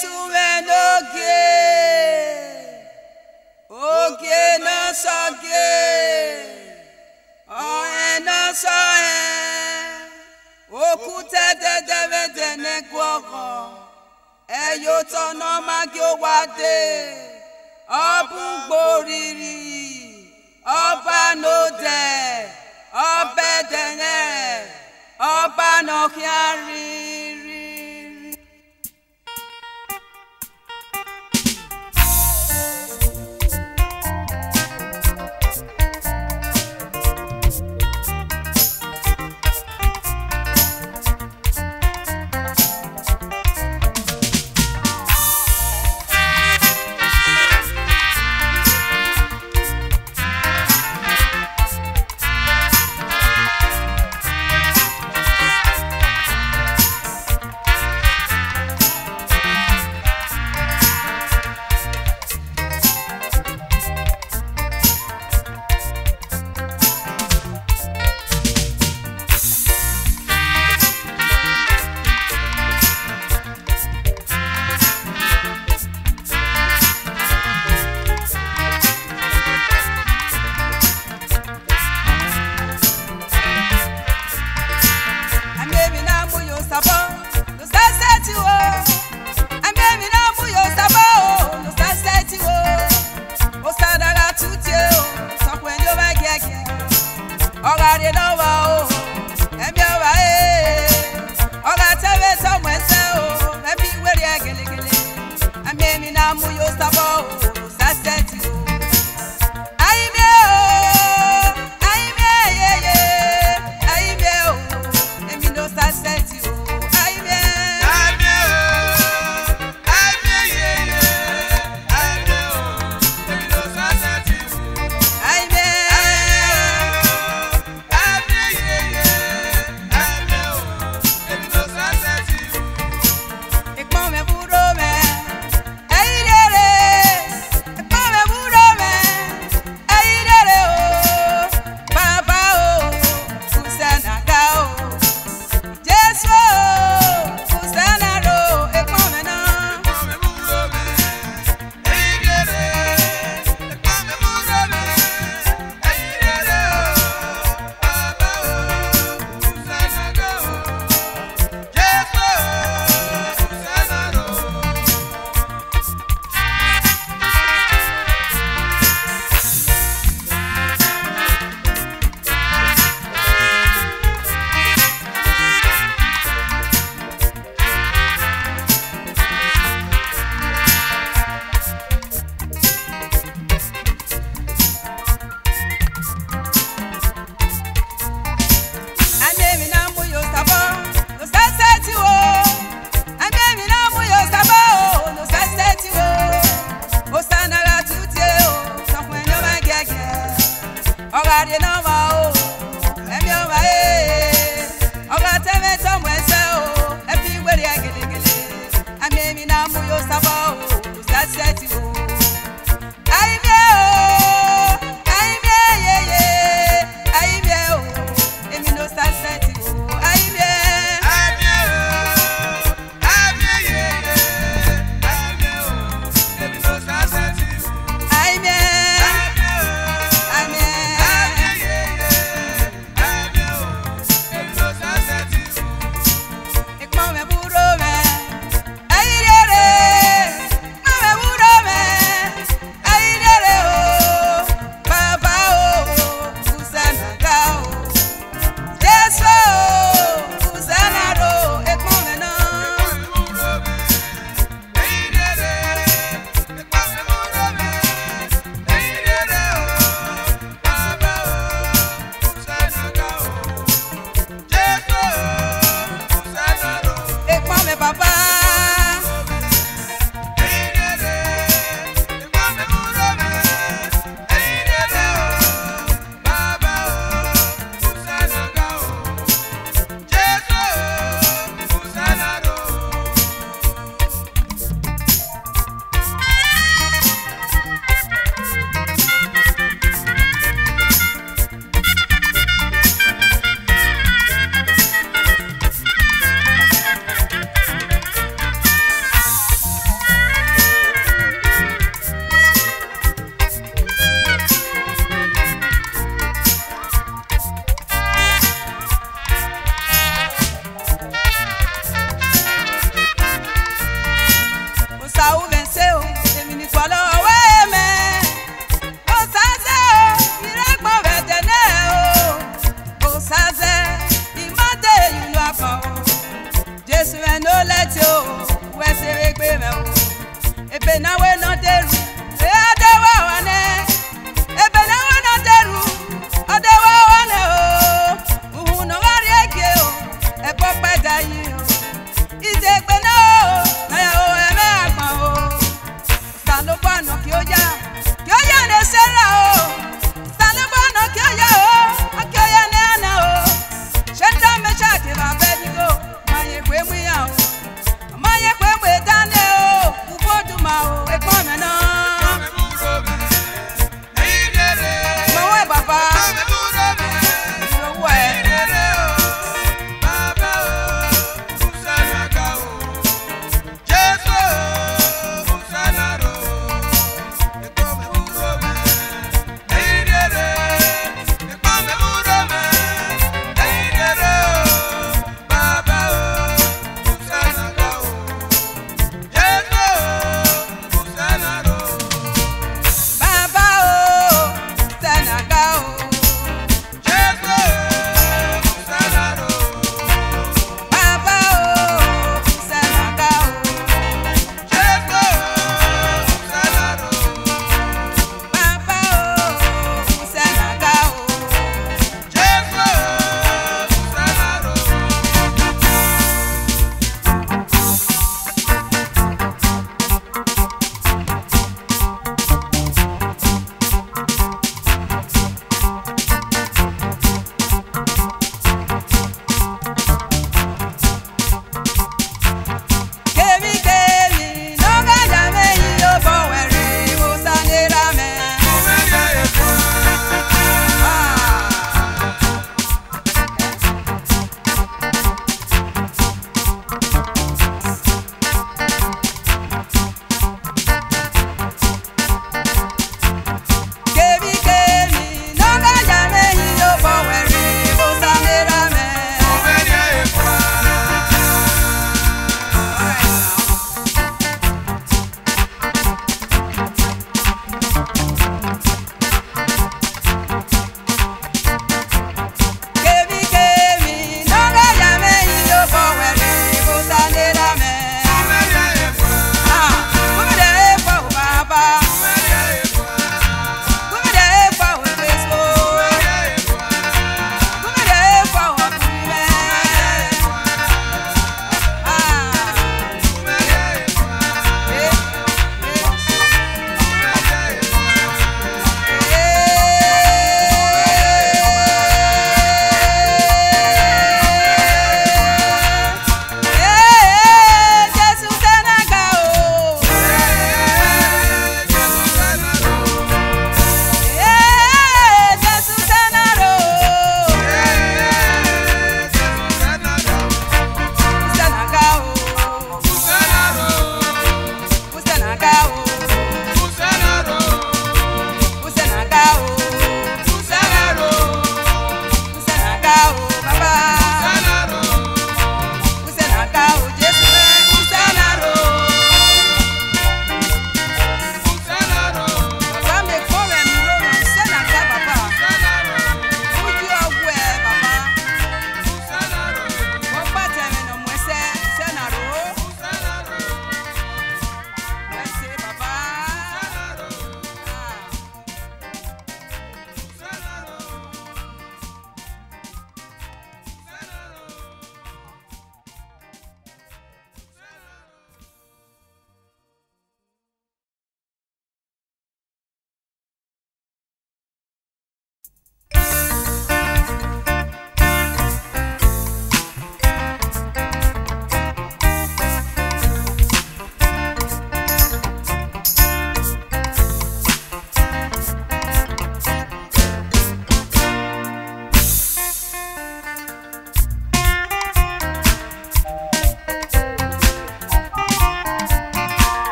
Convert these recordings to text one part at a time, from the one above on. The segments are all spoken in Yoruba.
sumenoge, oge no soge, oe no soe, okute de devede ne kwoko, eyo tono magyo wade, obugboriri, oba no de, obedene, oba no hiariri. Yes, gbe me o ebe na we no deru e adewa wane ebe na we no deru adewa wane o uhu no wari ege o e pope dayi o ise gbe na o na ya o e me agba o ta lo pa no ki o ya ne sera o ta lo pa no ki o ya o ki o ya ne ana o sheta me cha ke ba be ni go ma ye gbe mu ya o ma ye gbe dane o ubodu ma o e pon me na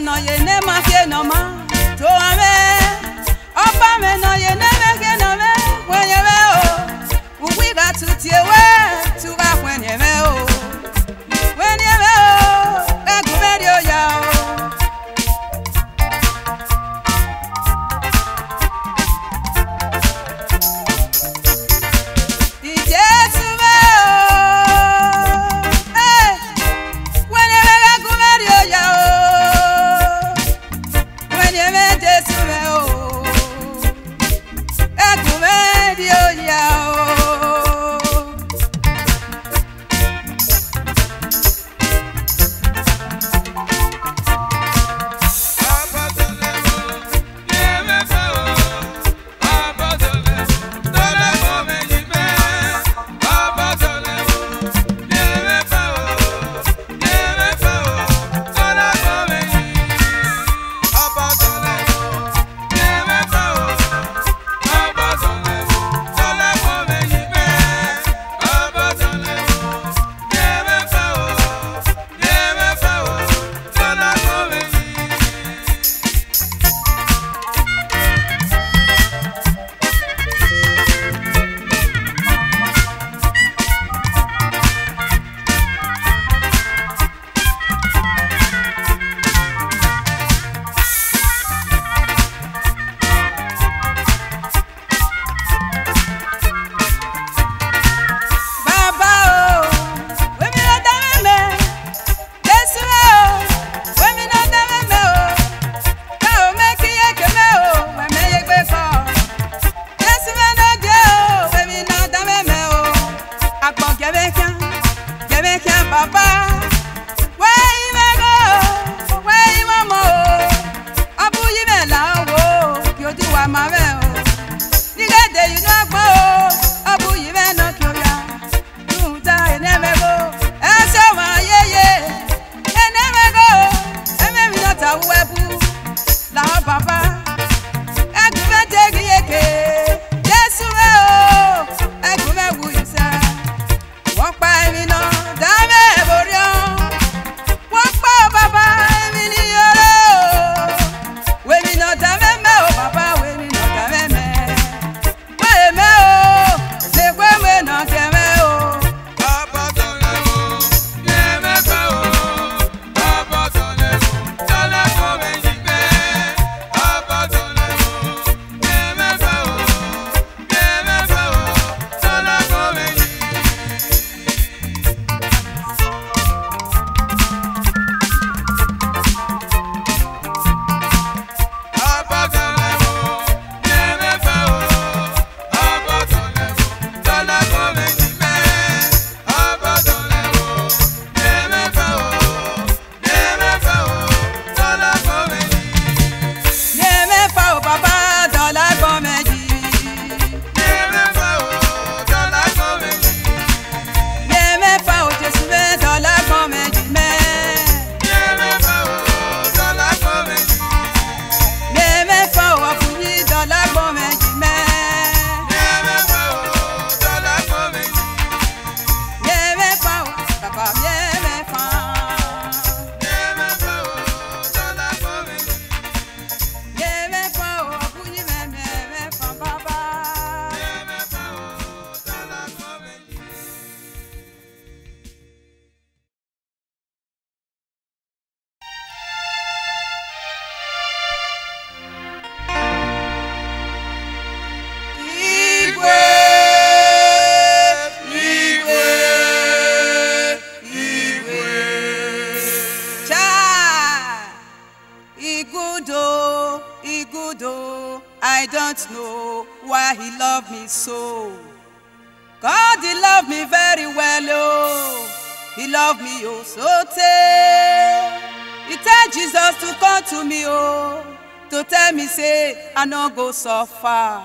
no ye ne ma fie no ma to ame opa me no ye ne me ke no me when ye me o we got to tie we to ga when ye me o when ye me o e gu me dio ya o I don't know why he loved me so. God, he loved me very well, oh. He loved me, oh, so tell. He tell Jesus to come to me, oh. To tell me, say, I no go suffer.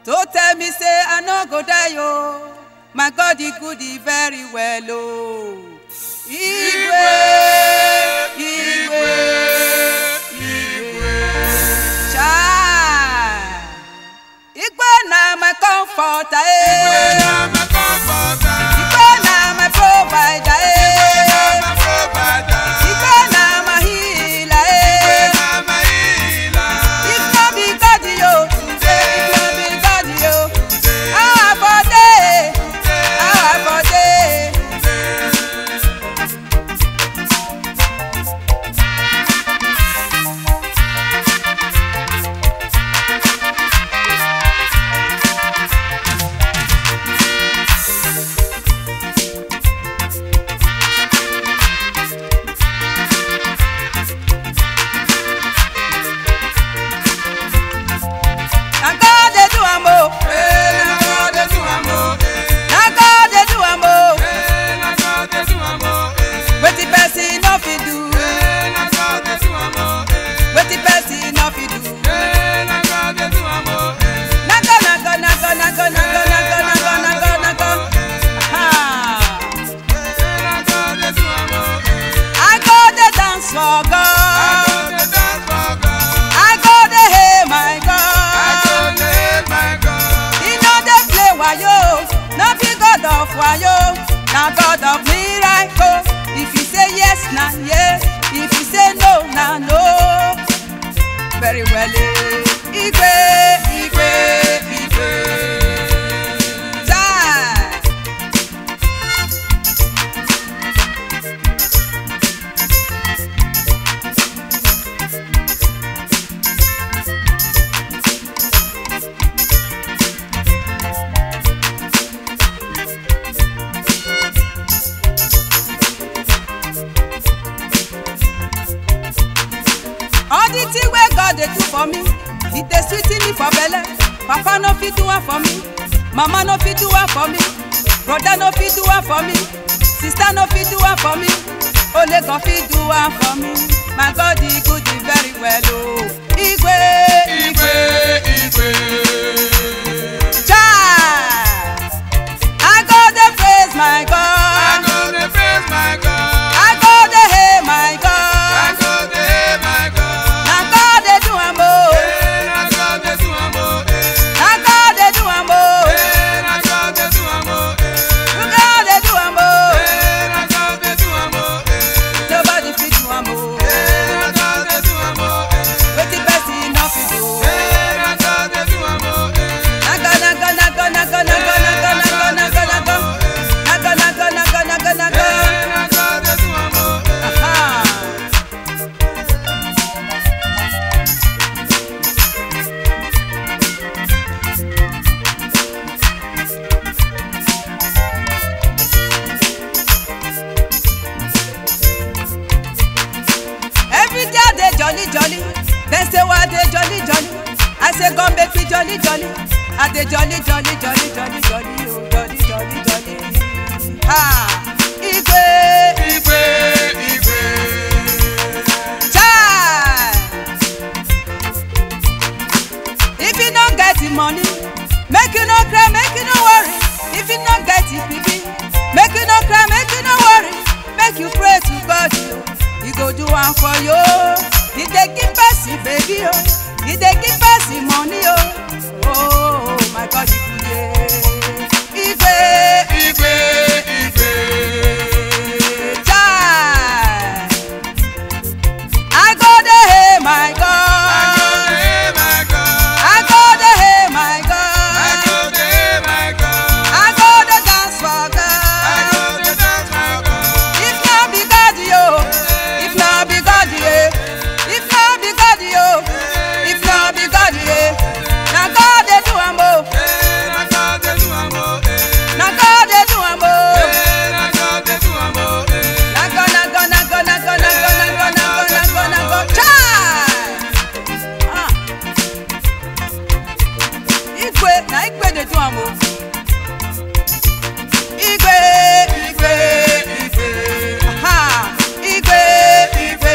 To tell me, say, I no go die, oh. My God, he good, he very well, oh. Igwe, Igwe, Igwe. Child. Igwe na my comforter, eh. Igwe na my comforter. Igwe na my provider, eh. Igwe na my provider. Igwe na my healer, eh. dance for God. I go to dance for God. I go to hey my God. I go to hey my God. He know they play wayo, not be God of wayo, now God of miracle. If you say yes, na yes. If you say no, na no. Very well, Igwe, Igwe, Igwe. Time. All the thing where God they do for me, it dey sweet me for belle. Papa no fit do one for me, mama no fit do one for me, brother no fit do one for me, sister no fit do one for me, only God fit do one for me. My God he good, he very well oh. Igwe, Igwe, Igwe. Child, I go to praise my God. I go to praise my God. I go to hey my God. I go to hey my God. Na God they do am oh. Hey, na God dey do am oh. Na God they do am oh. Hey, na God dey do am oh. Na God they do am oh. Hey, na God dey do am oh. Nobody fit do am oh. Hey, na God dey do am oh. Wetin person no fit do. Hey, na God dey do am oh. Na go na go na go na go na go na go na go na go na go. Na go na go na go na go na go. Hey, na God dey do am oh. Aha. Every day I dey jolly jolly. They say why they jolly jolly. I say God make me jolly jolly. I dey jolly jolly jolly jolly jolly oh jolly jolly jolly. Ha! Igwe, Igwe, Igwe. child. If you no get the money, make you no cry, make you no worry. If you no get it, baby, make you no cry, make you no worry. Make you pray to God, He go do one for you. He dey give person, baby, oh. He dey give person money, oh. Oh, my God, He good, yeah. Igwe, Igwe, Igwe. child. I go there, hey, my God. I go to hey my God. I go there, hey, my God. I go to hey my God. I go there, dance for God. I go to dance for God. If not be God, yo. If not be God, yeah. If not be God, yo. If not be God, yeah. Now God they do am oh. Hey, na God dey do am oh. Now God they do am oh. Hey, na God dey do am oh. Na go na go na go na go na go na go na go na go na go. Child. Ah. Igwe na Igwe they do am oh. Igwe, Igwe, Igwe. Aha. Igwe, Igwe,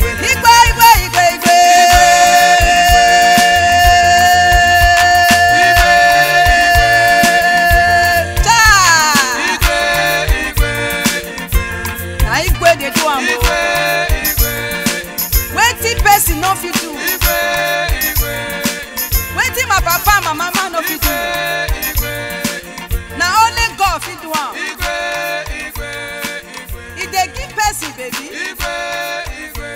Igwe. Igwe, Igwe, Igwe, Igwe. Child. Igwe, Igwe, Na Igwe dey do am Igwe, oh. Igwe, Wetin person no fit do, Igwe, Igwe, wetin my papa and my mama no fit do, Igwe, na only God fit do am. Igwe, Igwe, He dey give person baby, Igwe, Igwe,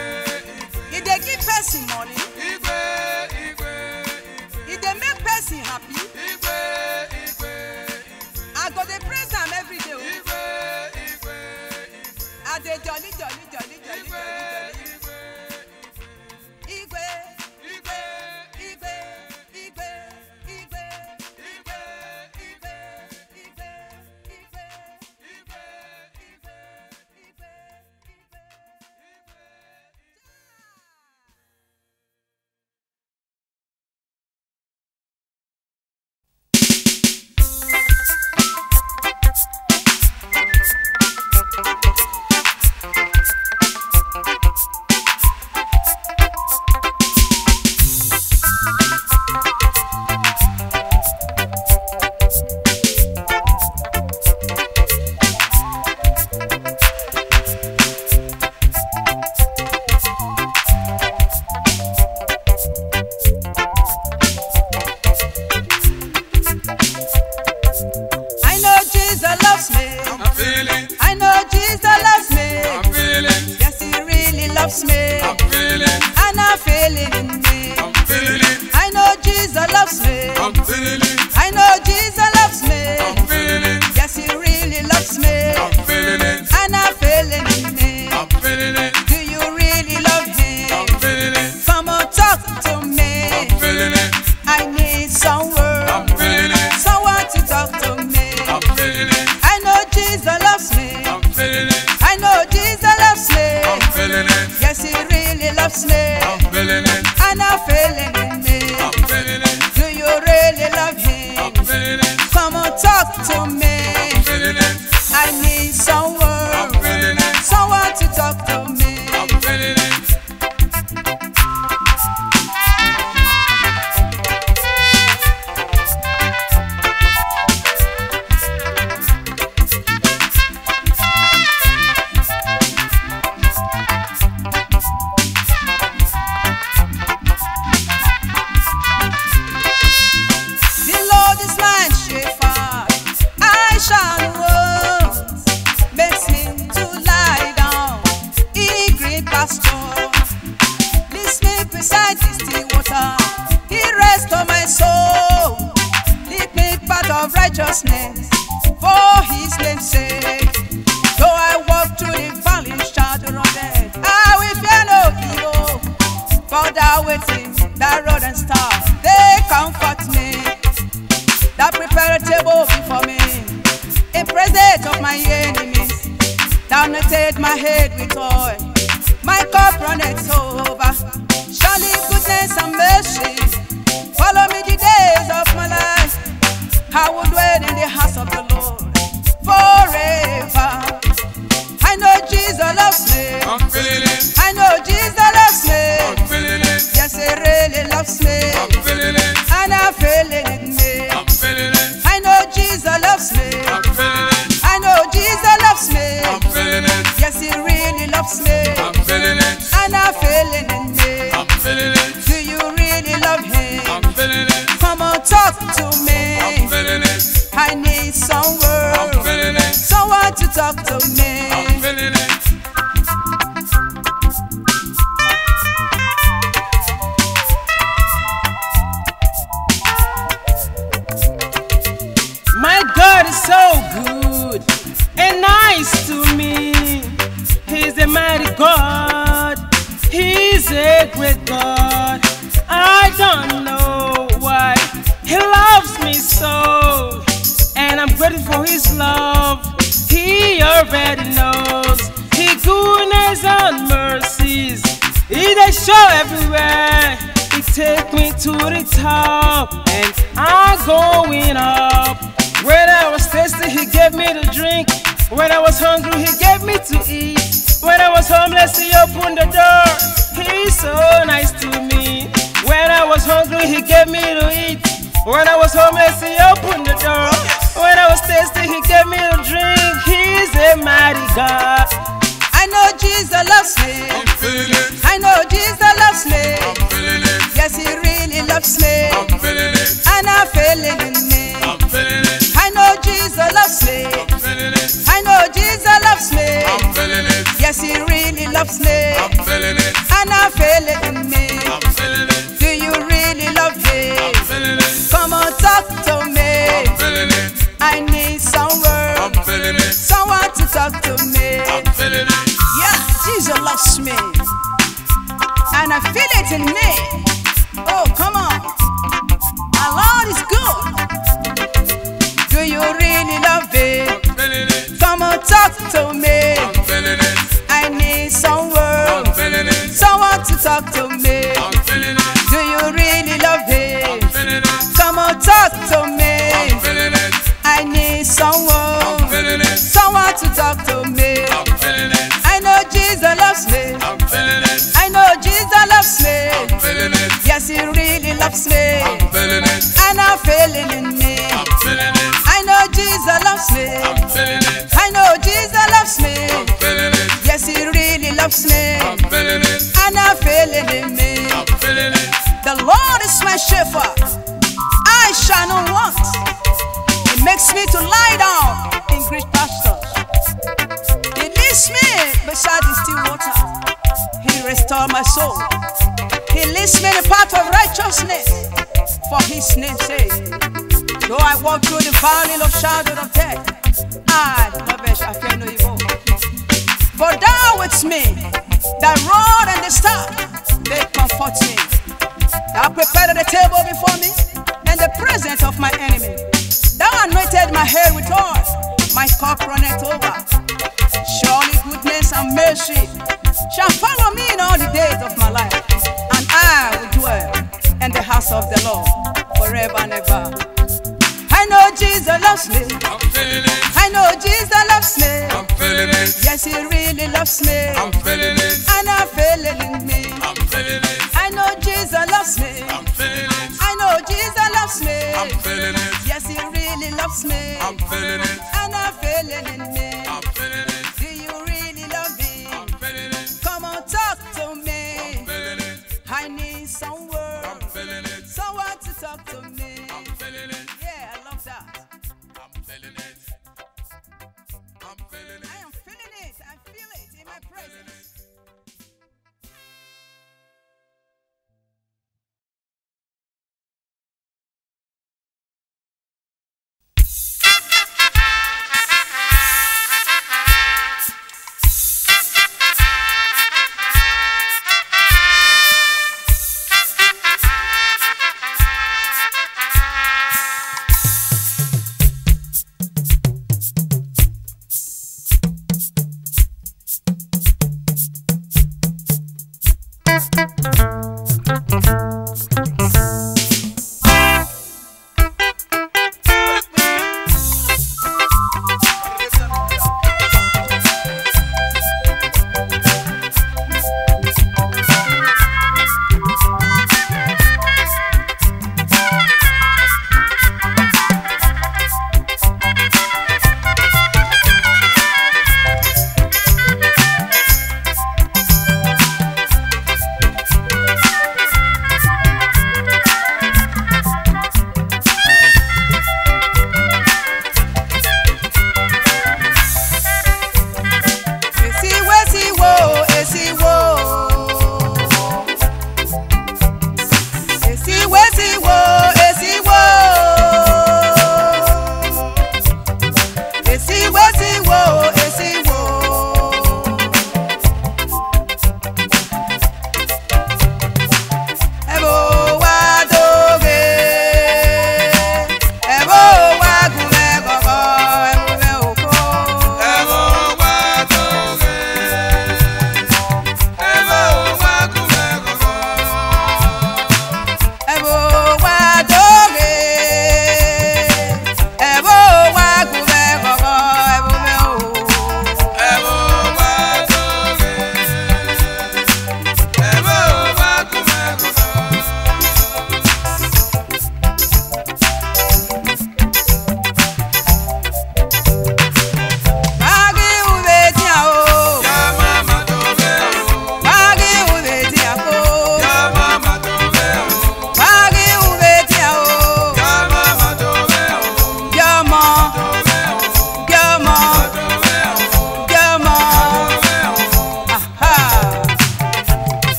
he dey give person money, Igwe, Igwe, he dey make person happy. Igwe, Igwe, I go dey praise am every day. Oh. Igwe, Igwe, I dey jolly jolly jolly jolly jolly jolly. Igwe, Igwe, Igwe, Igwe, Igwe. loves me. I'm feeling it. And I'm feeling it. I'm feeling it. I know Jesus loves me. I'm feeling it. I know Jesus loves me. I'm feeling it. Yes, he really loves me. I'm feeling it. And I'm feeling it. I'm feeling it. Do you really love him? I'm feeling it. Come on, talk to me. I'm feeling it. I need someone. I'm feeling it. Someone to talk to me. I'm feeling it. I know Jesus loves me. I'm feeling it. I know Jesus loves me. I'm feeling it. Yes, he really loves me. I'm feeling it. And I'm feeling it. I'm feeling it. Do you really love him? I'm feeling it. Come on, talk to me. I'm feeling it. I need someone. I'm feeling it. Someone to talk to me. I'm feeling it. The Lord is my shepherd, I shall want. Makes me to lie down in green pasture. Leads me beside the still water. He rests on my soul. Lead me path of righteousness for his name's sake. Though I walk through the valley shadow of death, I will fear no evil. For thou waiting, thy rod and staff, they comfort me. Thou prepare a table before me in presence of my enemies. Thou anointed my head with oil, my cup runneth over. Surely goodness and mercy follow me the days of my life. I will dwell in the house of the Lord forever. I know Jesus loves me. I'm feeling it. I know Jesus loves me. I'm feeling it. Yes, he really loves me. I'm feeling it. And I'm feeling it. I'm feeling it. I know Jesus loves me. I'm feeling it. I know Jesus loves me. I'm feeling it. Yes, he really loves me. I'm feeling it. And I'm feeling it. I'm feeling it. Do you really love him? I'm feeling it. Come on, talk to I'm me. feeling it. I need I'm someone. feeling it. Someone to talk to I'm me. feeling it. My God is so good and nice to me. He's a mighty God. He's a great God. I don't know why he loves me so, and I'm grateful for his love. He already knows his goodness and mercies. They show everywhere. He take me to the top, and I'm going up. When I was thirsty, he gave me to drink. When I was hungry, he gave me to eat. When I was homeless, he opened the door. He's so nice to me. When I was hungry, he gave me to eat. When I was homeless, he opened the door. When I was thirsty, he gave me to drink. He's a mighty God. I know Jesus loves me. I'm feeling it. I know Jesus loves me. I'm feeling it. Yes, he really loves me. I'm feeling it. And I'm feeling it. I'm feeling it. I know Jesus loves me. I'm feeling it. I know Jesus loves me. I'm feeling it. Yes, he really loves me. I'm feeling it. And I'm feeling it. I'm feeling it. Do you really love him? I'm feeling it. Come on, talk to me. I'm feeling it. I need someone. I'm feeling it. Someone to talk to me. I'm feeling it. Yeah, Jesus loves me. And I feel it in me. Oh, come on. Our Lord is good. Do you really love him? I'm feeling it. Come on, talk to me. I'm feeling it. I need I'm someone. feeling it. Someone to talk to me. I'm feeling it. Do you really love him? I'm feeling it. Come on, talk to I'm me. feeling it. I need someone. I'm feeling it. Someone to talk to me. I'm feeling it. I know Jesus loves me. I'm feeling it. I know Jesus loves me. I'm feeling it. Yes, he really loves me. I'm feeling it. And I'm feeling in me. I'm feeling it. I know Jesus loves me. I'm feeling it. I know Jesus loves me. I'm feeling it. Yes, he really loves me. I'm feeling it. And I'm feeling in me. I'm feeling it. The Lord is my shepherd. I shall not want. He makes me to lie down in green pastures. He leads me beside the still water. He restore my soul. He leads me in the path of righteousness for his name's sake. Though I walk through the valley of shadow of death, I shall fear no evil. For thou with me, thy rod and the staff, they comfort me. Thou prepared the table before me, in the presence of my enemy. Thou anointed my head with oil, my cup runneth over. Surely goodness and mercy shall follow me in all the days of my life, and I will dwell in the house of the Lord forever and ever. I know Jesus loves me. I'm feeling it. I know Jesus loves me. I'm feeling it. Yes, he really loves me. I'm feeling it. And I'm feeling in me. I'm feeling it. I know Jesus loves me. I'm feeling it. I know Jesus loves me. I'm feeling it. Yes, he really loves me. I'm feeling it. And I'm feeling in me. I'm feeling it. Do you really love me? I'm feeling it. Come on, talk to me. I'm feeling it. I need someone. I'm feeling it. Someone to talk to me. I'm feeling it. Yeah, I love that. I'm feeling it. I'm feeling it. I am feeling it. I feel it in my presence.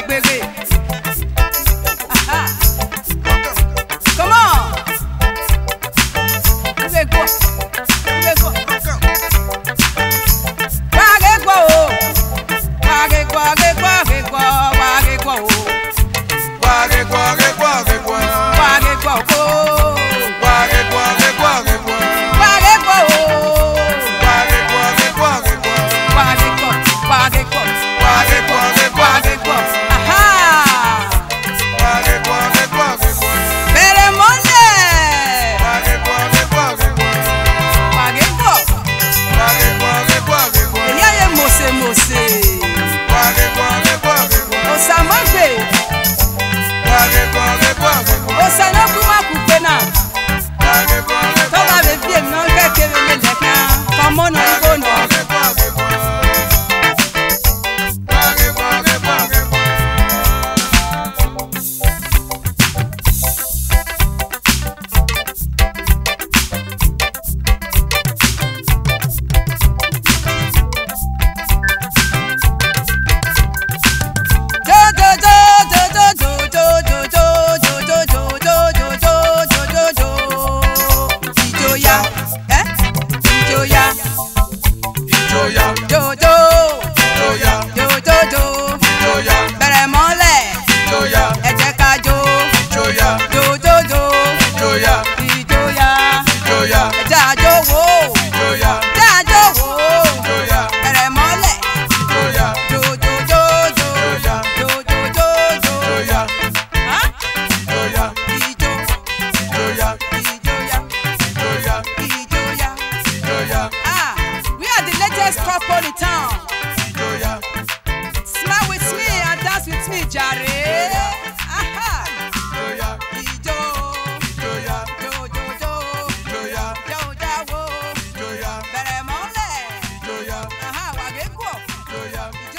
gbege. Aha. Come on. Gbegbo. Gbegbo. Gbegbo o. Gbegbo, gbegbo, gbegbo, gbegbo o. Gbegbo, gbegbo, gbegbo. Gbegbo o. Gbegbo, gbegbo, gbegbo. Gbegbo o. Gbegbo, gbegbo, gbegbo. Gbegbo, gbegbo. Gbegbo, gbegbo, gbegbo. Aha. Gbegbo, gbegbo, gbegbo. Bẹ̀rẹ̀ mọ́lẹ̀. Gbegbo, gbegbo, gbegbo. Gbegbo. Gbegbo, gbegbo, gbegbo. Èyí ayé mòsèmòsè. Gbegbo, gbegbo, gbegbo. Òsàmọ́gbè. Gbegbo, gbegbo, gbegbo. Òsànàkùmàkùgbé náà. Gbegbo, gbegbo. Tọ́lá bẹ bí èmi náà kékeré lélẹ̀ kan. Kọ́mọ́nà ìbò náà. Gbegbo, gbegbo. Gbegbo, gbegbo, gbegbo. Ìjòyà, ìjòyà, ìjòyà, Bẹ̀rẹ̀ mọ́lẹ̀, ìjòyà, ẹ jẹ́ ká jó, ìjòyà, jójójó, ìjòyà, ìjòyà, ìjòyà, ẹ jẹ́ àjò wò, ìjòyà, jẹ́ àjò wò, ìjòyà, bẹ̀rẹ̀ mọ́lẹ̀, ìjòyà, jójójójó, ìjòyà, jójójójó, ìjòyà, Há? ìjòyà, Ìjó, ìjòyà, ìjòyà, ìjòyà, ìjòyà. ìjòyà, Ah, we are the latest couple in town. ìjòyà, Smile with me and dance with me, jare. Aha. ìjòyà, Ìjó, ìjòyà, jójójó, ìjòyà, jójáwó, ìjòyà, bẹ̀rẹ̀ mọ́lẹ̀. ìjòyà, Aha, wàgékò. ìjòyà, Ìjó